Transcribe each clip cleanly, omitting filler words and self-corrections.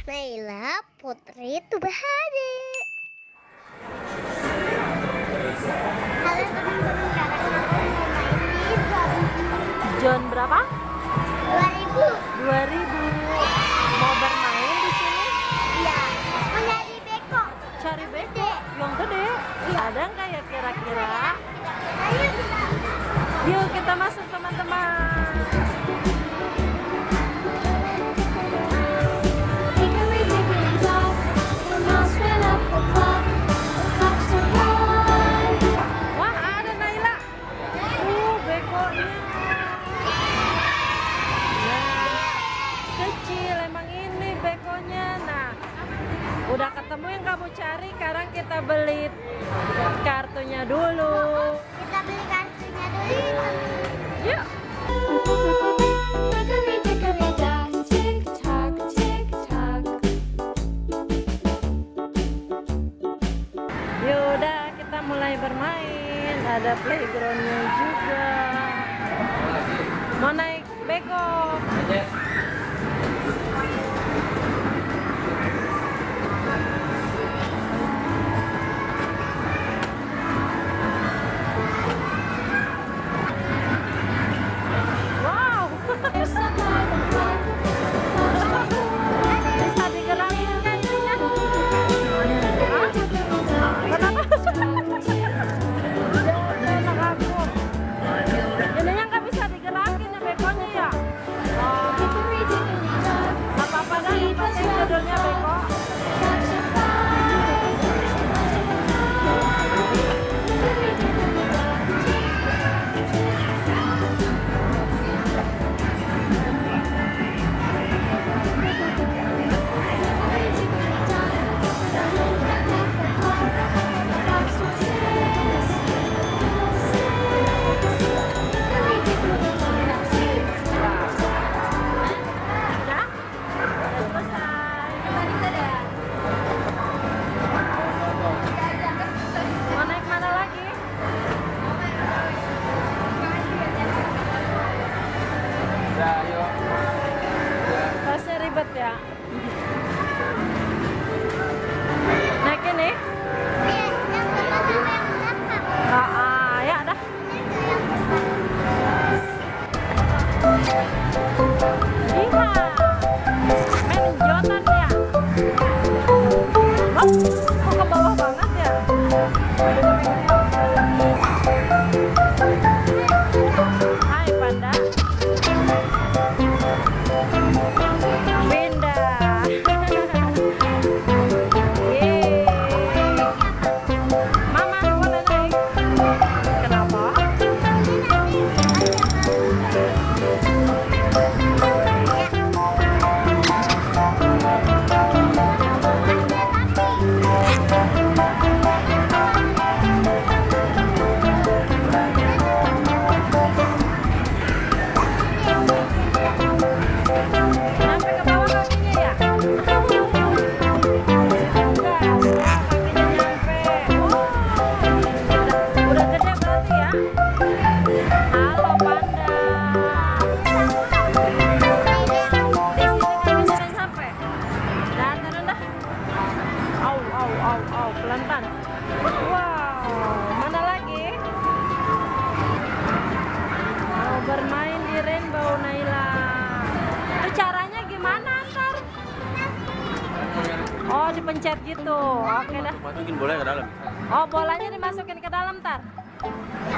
Naila Putri Tubahade. Halo teman-teman, sekarang aku mau main di Zone berapa? 2000. 2000. Mau bermain di sini? Iya, mau nyari beko. Cari beko yang gede. Iya. Ada nggak ya kira-kira? Ayo kita. Yuk kita masuk teman-teman. Wah, ada Naila. Bekonya. Nah, kecil emang ini bekonya. Nah, udah ketemu yang kamu cari. Sekarang kita beli kartunya dulu. Kita beli kartunya dulu. Yuk. Yaudah, kita mulai bermain. Ada playgroundnya juga. Mau naik beko? Wow. Bisa digerakin kan ininya? Hah? Kenapa? Anak aku. Ininya nggak bisa digerakin ya bekonya ya? Oh. Nggak apa-apa dah, yang penting judulnya beko. Udah? Udah selesai. Mau naik mana lagi? Tasnya ribet ya. Naik ini? Yang pertama yang belakang. Ya dah. Iya. Main jotan ya. Oh, kok ke bawah banget ya? Hai panda. Pindah. Yeay. Mama boleh naik. Kenapa? Sampai ke bawah kakinya ya? Enggak, kakinya nyampe. Udah gede berarti ya? Halo panda. Di sini nggak bisa sampai. Dah, turun dah. Au, pelan-pelan. Wow, mana lagi? Mau bermain di Rainbow Naila. Itu caranya gimana ntar? Oh, dipencet gitu. Oke dah. Masukin bola ke dalam. Oh, bolanya dimasukin ke dalam ntar.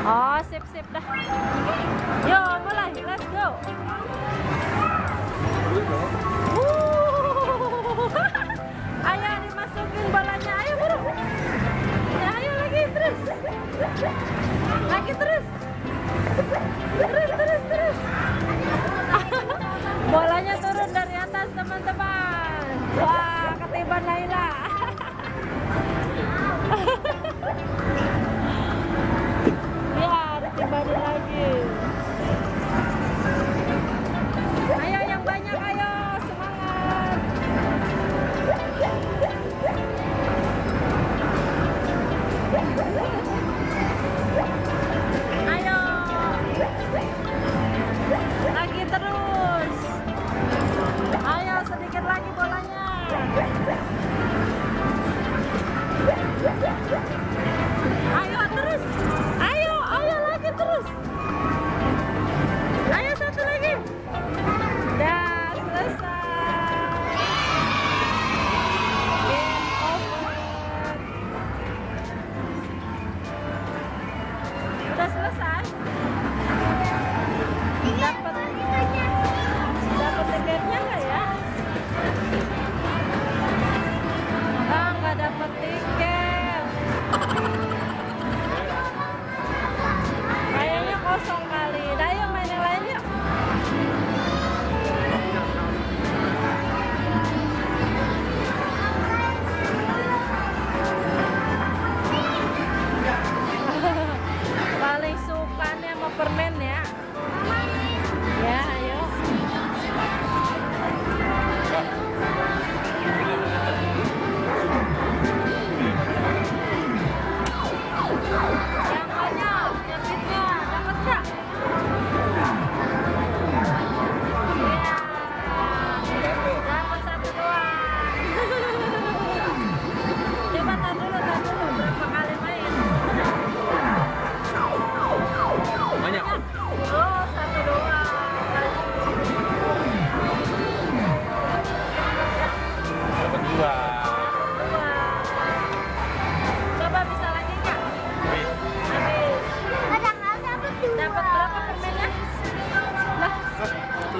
Oh, sip dah. Yo, mulai. Let's go. Ayo dimasukin bolanya. Ayo buru. Ya, ayo lagi terus. Lagi terus. Terus. Bolanya turun dari atas teman-teman. Wah, ketiban Naila. Ya, ditibanin lagi.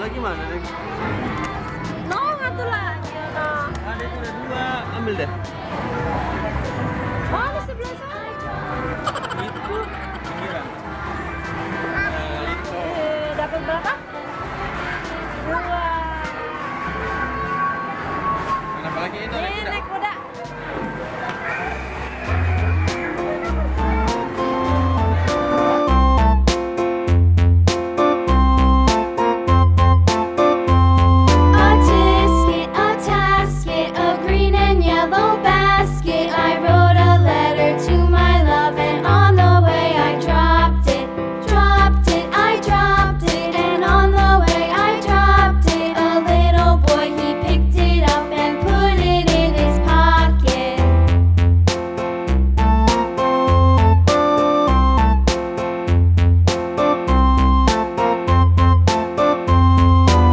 lagi mana nih? No, atuh lah. Ya, no. Ada itu ada 2, ambil deh. Oh, di sebelah sana. Itu pinggiran. Itu. Dapat berapa? 2. Kenapa lagi itu? Nih, naik kuda. A tisket, a tasket, a green and yellow basket. I wrote a letter to my love, and on the way I dropped it. I dropped it, and on the way I dropped it. A little boy, he picked it up and put it in his pocket.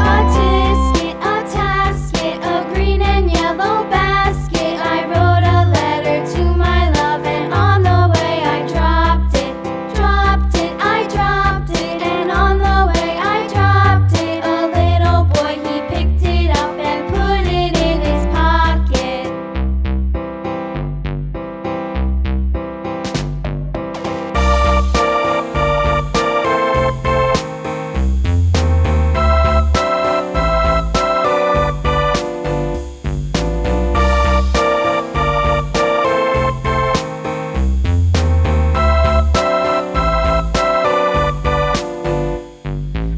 A tisket, a tasket, a green and yellow basket. I wrote a letter to my love, and on the way I dropped it. I dropped it, and on the way I dropped it. A little boy, he picked it up and put it in his pocket.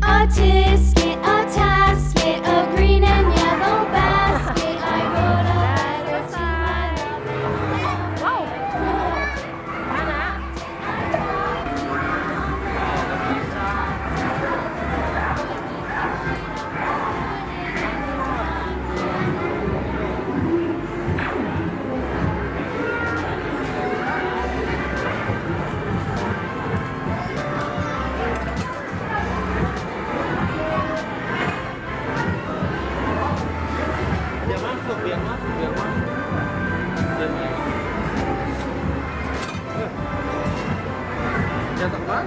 A tisket, a tasket, a green and yellow basket. I wrote a letter to my love. Wow. Mana? Biar masuk, biar masuk, biar masuk. Biar masuk. Jatuh kan?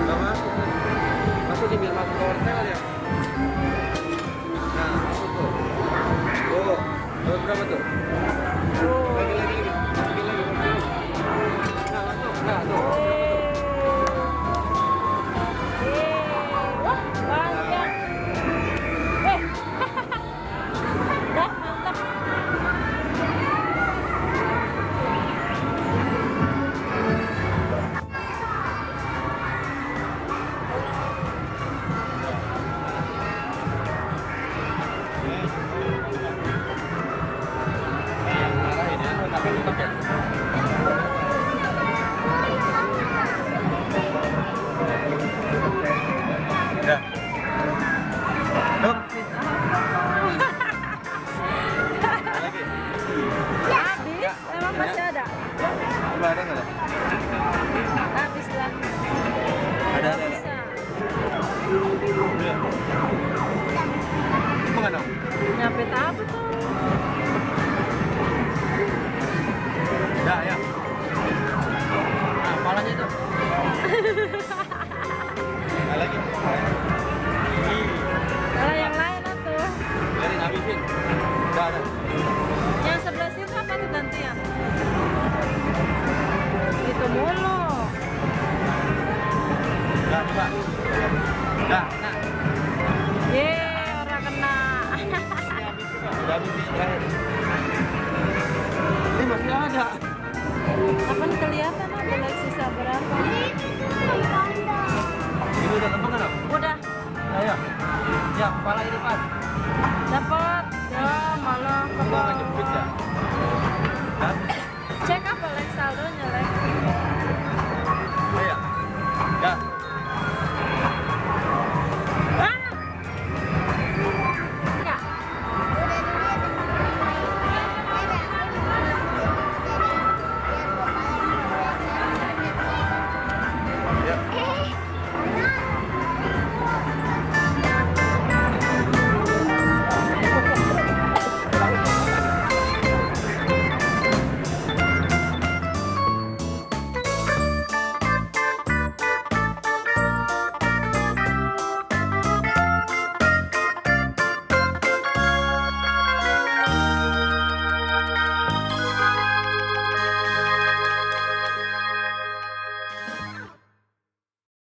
Nggak masuk. Masuk nih biar masuk ke hotel ya. Nah, masuk tuh. Tuh, dapat berapa tuh? Lagi. Nah, masuk. Nah, tuh. Wah, banyak. Dah, mantap. Marahin ya, tapi tetap ya. Ya. Dok. Lagi. Habis? Emang masih ada? Coba ada nggak? Habis lah. Ada. Bisa. Iya. Emang ada? Nyampe apa tuh? Ya. Nah, palanya itu. Nah, lagi. Kalau yang lain tuh. Biarin habisin. Udah ada. Yang sebelah situ apa tuh gantian? Itu mulu. Udah, coba. Udah, nah. Yeay, orang kena. Udah habis nih, terakhir. Ini masih ada. Kapan kelihatan ada lagi sisa berapa? Ini udah ketemu kan? Udah Ya. Ya, kepala ini pas. dapat. Ya malah Kalau nggak jepit